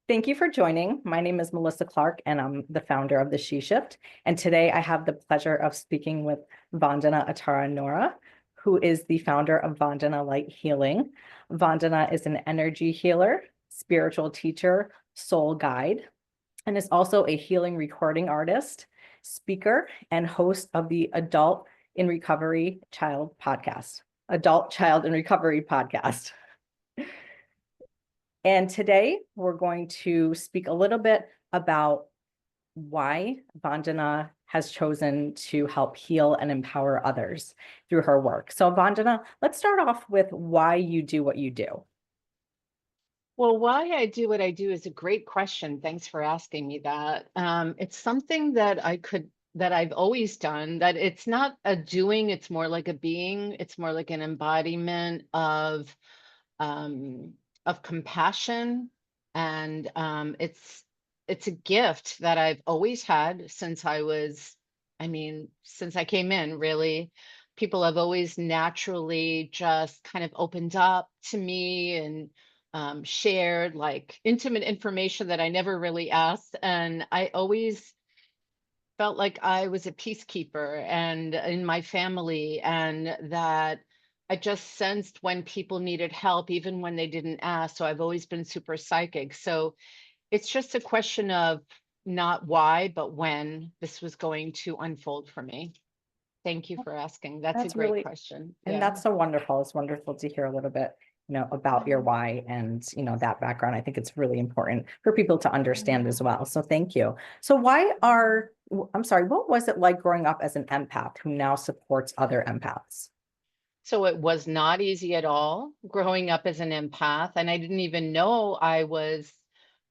Thank you for joining. My name is Melissa Clark, and I'm the founder of the She Shift. And today I have the pleasure of speaking with Vandana Atara Noorah, who is the founder of Vandana Light Healing. Vandana is an energy healer, spiritual teacher, soul guide, and is also a healing recording artist, speaker, and host of the Adult in Recovery Child podcast, Adult Child in Recovery podcast. And today we're going to speak a little bit about why Vandana has chosen to help heal and empower others through her work. So Vandana, let's start off with why you do what you do. Well, why I do what I do is a great question. Thanks for asking me that. It's something that I've always done, that it's not a doing, it's more like a being. It's more like an embodiment um, of compassion. And it's a gift that I've always had since since I came in, really. People have always naturally just kind of opened up to me and shared like intimate information that I never really asked. And I always felt like I was a peacekeeper and in my family, and that I just sensed when people needed help, even when they didn't ask. So I've always been super psychic. So it's just a question of not why, but when this was going to unfold for me. Thank you for asking. That's a That's great really, question. and Yeah. that's so wonderful. It's wonderful to hear a little bit, about your Yeah. why and, that background. I think it's really important for people to understand as well. So thank you. So I'm sorry, what was it like growing up as an empath who now supports other empaths? So it was not easy at all growing up as an empath. And I didn't even know I was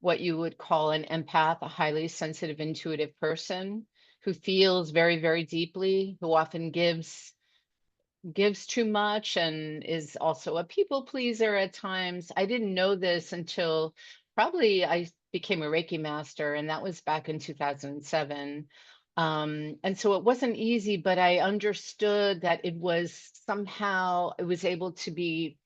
what you would call an empath, a highly sensitive, intuitive person who feels very, very deeply, who often gives too much and is also a people pleaser at times. I didn't know this until probably I became a Reiki master, and that was back in 2007. And so it wasn't easy, but I understood that it was able to be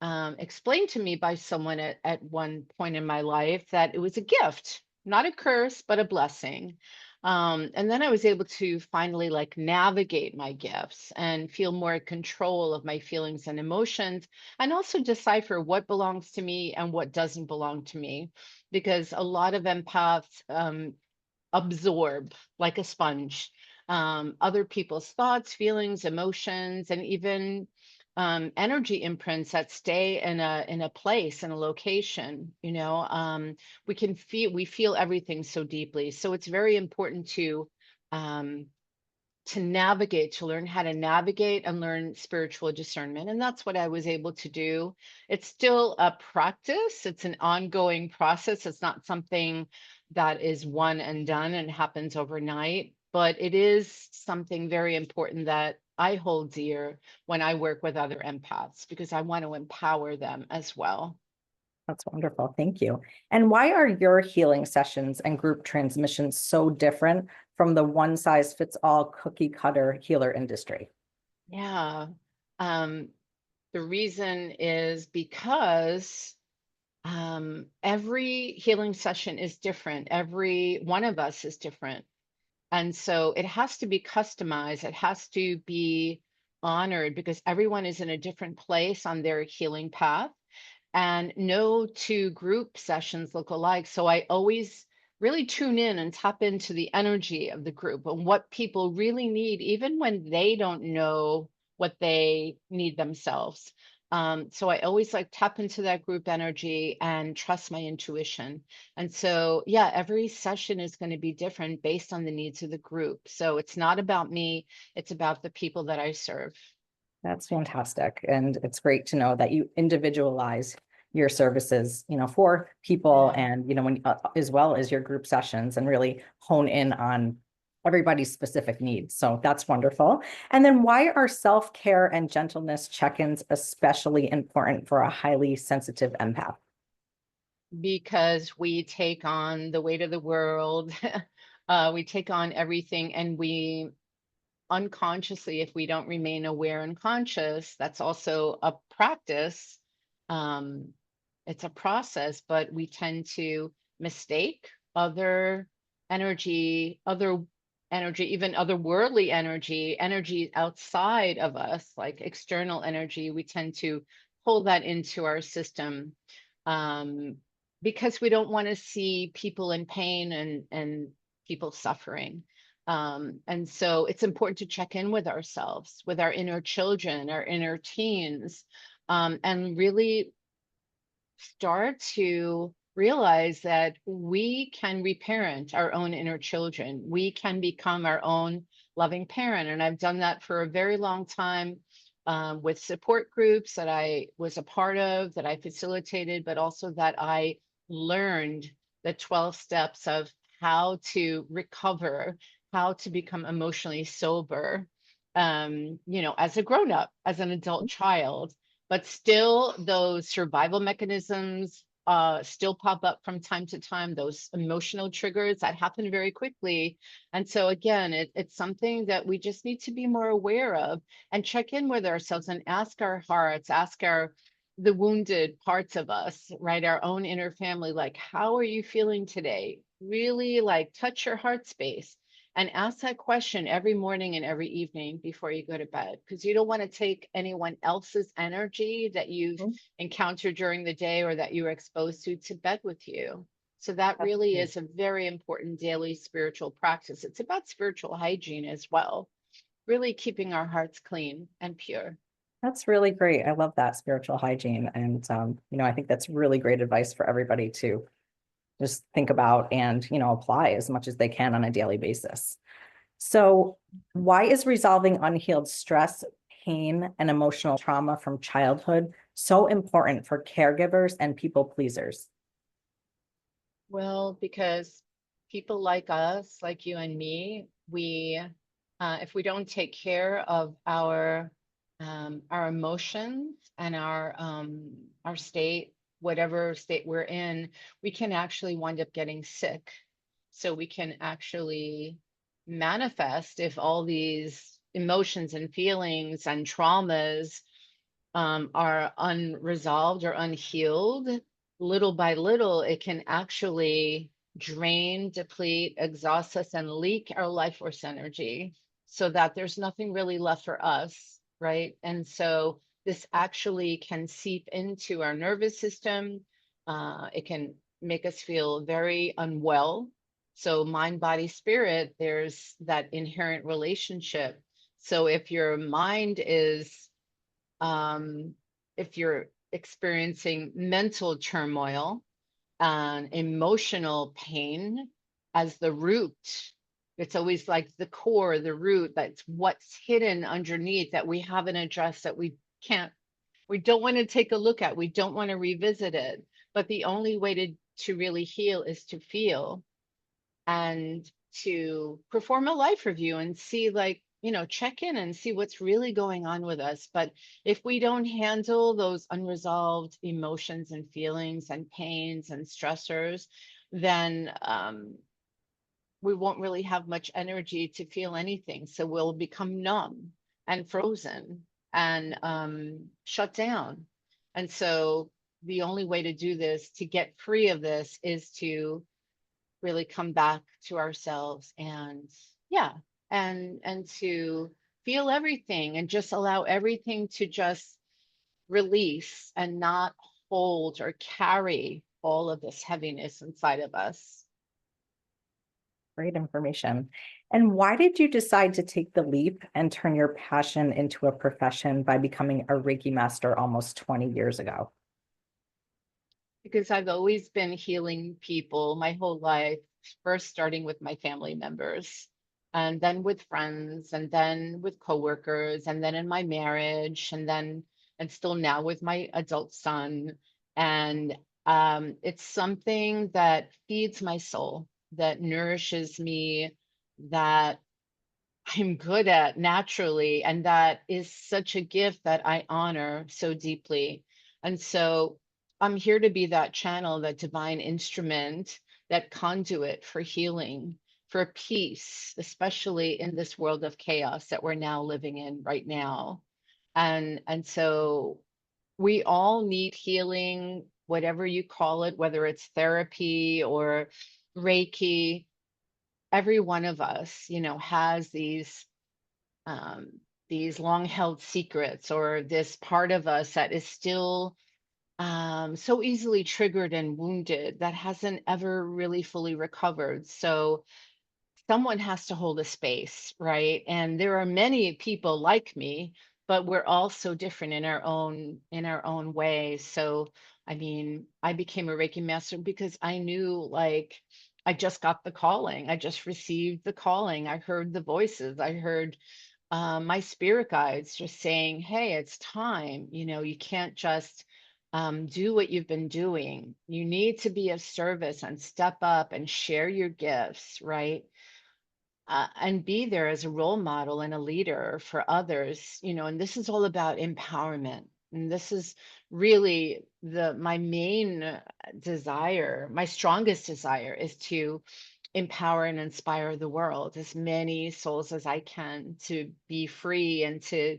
explained to me by someone at one point in my life, that it was a gift, not a curse, but a blessing. And then I was able to finally like navigate my gifts and feel more in control of my feelings and emotions, and also decipher what belongs to me and what doesn't belong to me. Because a lot of empaths absorb like a sponge other people's thoughts, feelings, emotions, and even energy imprints that stay in a place, in a location. We feel everything so deeply, so it's very important um, to navigate, to learn how to navigate and learn spiritual discernment. And that's what I was able to do. It's still a practice, it's an ongoing process. It's not something that is one and done and happens overnight, but it is something very important that I hold dear when I work with other empaths, because I want to empower them as well. That's wonderful. Thank you. And why are your healing sessions and group transmissions so different from the one size fits all cookie cutter healer industry? Yeah. Um, the reason is because every healing session is different. Every one of us is different. And so it has to be customized. It has to be honored, because everyone is in a different place on their healing path. And no two group sessions look alike. So I always really tune in and tap into the energy of the group and what people really need, even when they don't know what they need themselves. So I always like tap into that group energy and trust my intuition. And so, yeah, every session is going to be different based on the needs of the group. So it's not about me, it's about the people that I serve. That's fantastic. And it's great to know that you individualize your services, for people Yeah. and, when as well as your group sessions and really hone in on everybody's specific needs. So that's wonderful. And then why are self-care and gentleness check-ins especially important for a highly sensitive empath? Because we take on the weight of the world. We take on everything, and we unconsciously, if we don't remain aware and conscious, that's also a practice. Um, it's a process, but we tend to mistake, other energy, even otherworldly energy outside of us, like external energy, we tend to pull that into our system, um, because we don't want to see people in pain and people suffering. And so it's important to check in with ourselves, with our inner children, our inner teens, and really start to realize that we can reparent our own inner children. We can become our own loving parent. And I've done that for a very long time, with support groups that I was a part of, that I facilitated, but also that I learned the 12 steps of how to recover, how to become emotionally sober, as a grown up, as an adult child. But still, those survival mechanisms still pop up from time to time, those emotional triggers that happen very quickly. And so, again, it's something that we just need to be more aware of and check in with ourselves and ask our hearts, ask the wounded parts of us, right? Our own inner family, like, how are you feeling today? Really, like, touch your heart space and ask that question every morning and every evening before you go to bed, because you don't want to take anyone else's energy that you've Mhm. encountered during the day or that you were exposed to bed with you. So that That's really great. is a very important daily spiritual practice. It's about spiritual hygiene as well, really keeping our hearts clean and pure. That's really great. I love that spiritual hygiene. And, I think that's really great advice for everybody to just think about and, apply as much as they can on a daily basis. So, why is resolving unhealed stress, pain, and emotional trauma from childhood so important for caregivers and people pleasers? Well, because people like us, like you and me, if we don't take care of our emotions and our state, whatever state we're in, we can actually wind up getting sick. So we can actually manifest, if all these emotions and feelings and traumas are unresolved or unhealed, little by little, it can actually drain, deplete, exhaust us, and leak our life force energy so that there's nothing really left for us, right? And so this actually can seep into our nervous system. It can make us feel very unwell. So, mind, body, spirit, there's that inherent relationship. So, if your mind is if you're experiencing mental turmoil and emotional pain as the root, it's always like the core, the root, that's what's hidden underneath that we haven't addressed, that we don't want to take a look at, we don't want to revisit it. But the only way to really heal is to feel and to perform a life review and see, like, check in and see what's really going on with us. But if we don't handle those unresolved emotions and feelings and pains and stressors, then we won't really have much energy to feel anything. So we'll become numb and frozen and shut down. And so the only way to do this, to get free of this, is to really come back to ourselves and, yeah, and to feel everything and just allow everything to just release and not hold or carry all of this heaviness inside of us. Great information. And why did you decide to take the leap and turn your passion into a profession by becoming a Reiki master almost 20 years ago? Because I've always been healing people my whole life, first starting with my family members, and then with friends, and then with coworkers, and then in my marriage, and still now with my adult son. And it's something that feeds my soul, that nourishes me, that I'm good at naturally. And that is such a gift that I honor so deeply. And so I'm here to be that channel, that divine instrument, that conduit for healing, for peace, especially in this world of chaos that we're now living in right now. And so we all need healing whatever you call it, whether it's therapy or Reiki, every one of us, you know, has these long held secrets, or this part of us that is still so easily triggered and wounded, that hasn't ever really fully recovered. So someone has to hold a space, right? And there are many people like me, but we're all so different in our own way. So I mean, I became a Reiki master because I knew, like, I just got the calling. I just received the calling. I heard the voices. I heard my spirit guides just saying, hey, it's time. You know, you can't just do what you've been doing. You need to be of service and step up and share your gifts, right? And be there as a role model and a leader for others, you know. And this is all about empowerment. And this is really my main desire, my strongest desire, is to empower and inspire the world, as many souls as I can, to be free and to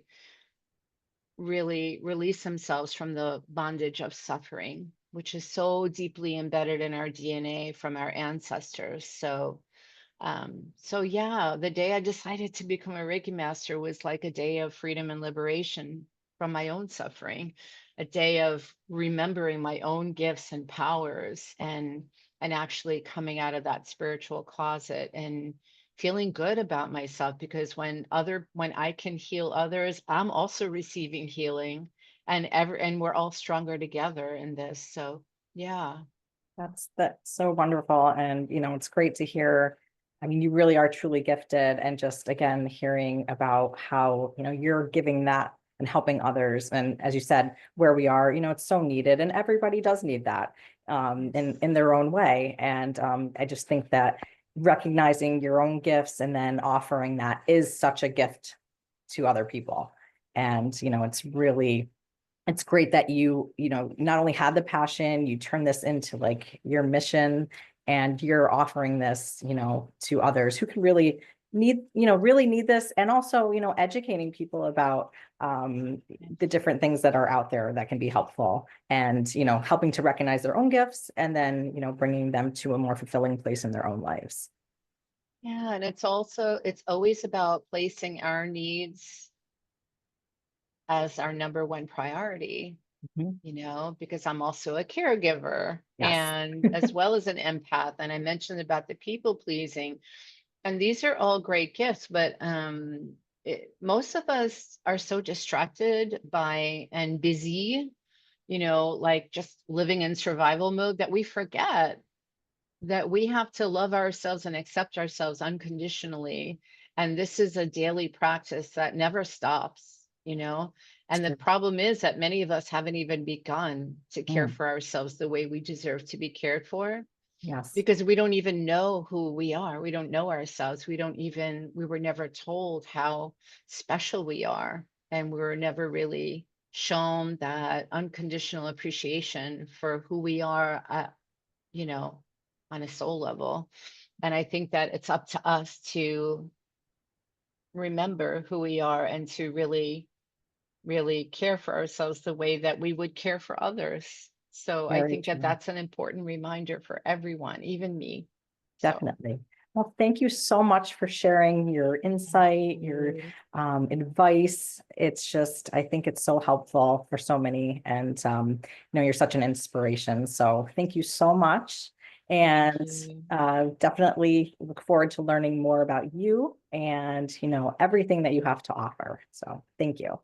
really release themselves from the bondage of suffering, which is so deeply embedded in our DNA from our ancestors. So yeah, the day I decided to become a Reiki master was like a day of freedom and liberation from my own suffering, a day of remembering my own gifts and powers, and actually coming out of that spiritual closet and feeling good about myself, because when I can heal others, I'm also receiving healing, and we're all stronger together in this. So yeah. That's so wonderful. And, you know, it's great to hear. I mean, you really are truly gifted. And just again, hearing about how, you know, you're giving that and helping others. And as you said, where we are, you know, it's so needed, and everybody does need that in their own way. And I just think that recognizing your own gifts and then offering that is such a gift to other people. And, you know, it's great that you know, not only had the passion, you turn this into like your mission, and you're offering this, you know, to others who can really need this, and also, you know, educating people about the different things that are out there that can be helpful, and, you know, helping to recognize their own gifts, and then, you know, bringing them to a more fulfilling place in their own lives. Yeah, and it's always about placing our needs as our number one priority, Mhm. you know, because I'm also a caregiver, Yes. and as well as an empath. And I mentioned about the people pleasing, and these are all great gifts, but most of us are so distracted by and busy, you know, like just living in survival mode, that we forget that we have to love ourselves and accept ourselves unconditionally. And this is a daily practice that never stops, you know. And the problem is that many of us haven't even begun to care Mm, for ourselves the way we deserve to be cared for, yes. because we don't even know who we are. We don't know ourselves. We were never told how special we are. And we were never really shown that unconditional appreciation for who we are, you know, on a soul level. And I think that it's up to us to remember who we are, and to really, really care for ourselves the way that we would care for others. So I Very think that true. that's an important reminder for everyone, even me. So Definitely. Well, thank you so much for sharing your thank insight, your you. advice. It's just, I think it's so helpful for so many. And, you know, you're such an inspiration. So thank you so much. Thank And you. definitely look forward to learning more about you and, you know, everything that you have to offer. So thank you.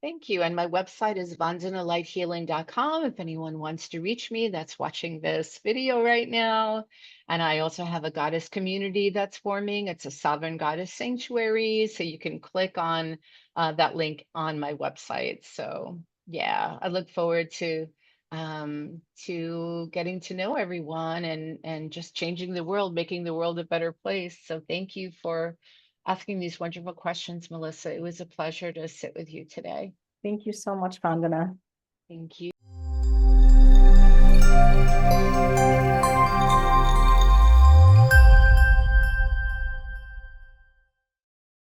Thank you. And my website is vandanalightshealing.com if anyone wants to reach me that's watching this video right now. And I also have a goddess community that's forming. It's a sovereign goddess sanctuary. So you can click on that link on my website. So yeah, I look forward to getting to know everyone, and just changing the world, making the world a better place. So thank you for asking these wonderful questions, Melissa. It was a pleasure to sit with you today. Thank you so much, Vandana. Thank you.